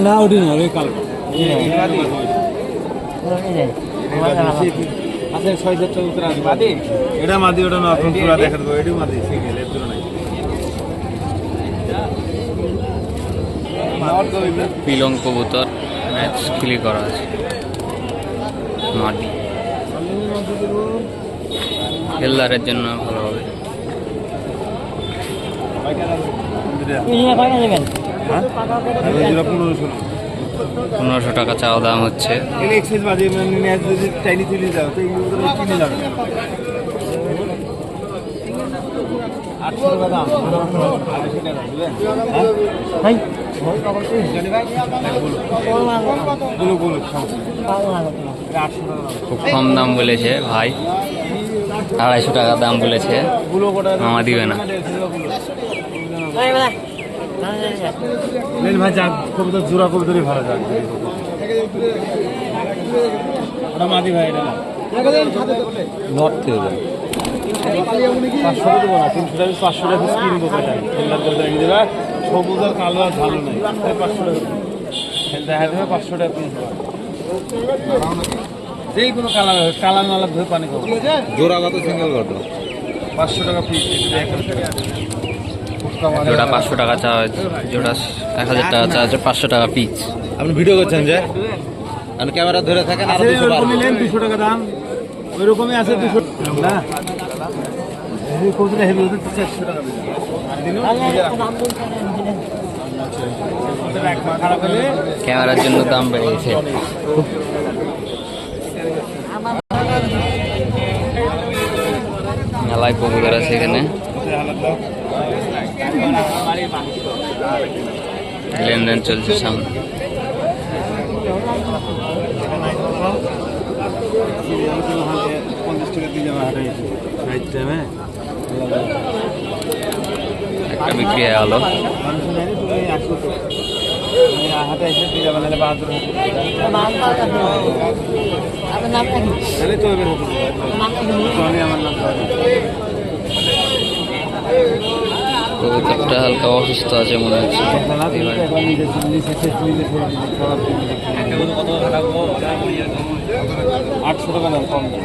না ওটি না ওই কালো আচ্ছা 6,000 টাকা মাদি এটা মাদি ওটা না এখন পুরো দেখা দেবো এটাই মাদি সিঙ্গেল এর জন্য নাই পিলং কবুতর ম্যাচ খিলি করা আছে মাটি হেলদারের জন্য ভালো হবে। 1500 টাকা চাওয়া দাম হচ্ছে। খুব কম দাম বলেছে ভাই, 250 টাকা দাম বলেছে, মামা দিবে না। ভাই যাক কবুতর জোড়া কবুতরই ভালো যাক ওটা মাদি ভাই এটা নট থেকে যায় 500 দেবো না 300 টাকা 500 টাকা স্ক্রিন দেবো সবুজ আর কালো আর ভালো নেই 500 টাকা দেখা যাবে 500 টাকা পিস যেই কোনো কালার কালার নালা ধরে পানি খাবো জোড়া কত সিঙ্গেল কত 500 টাকা পিস জোড়া 500 টাকা চাওয়া হয়েছে, জোড়া 1000 টাকা চাওয়া হচ্ছে, 500 টাকা পিস। আপনি ভিডিও করছেন যে আপনি ক্যামেরা ধরে থাকেন আর 200 টাকা দাম ওইরকমই আছে 200 না এই কোনটা হেভি হতে 400 টাকা দিন ক্যামেরার জন্য দাম বেড়ে গেছে। মেলায় কবুতর আছে এখানে, লেনদেন চলছে সামনে। একটা বিক্রি হয়ে গেল। কবুতরটা হালকা অসুস্থ আছে মনে হচ্ছে। 800 টাকা দাম কম দাম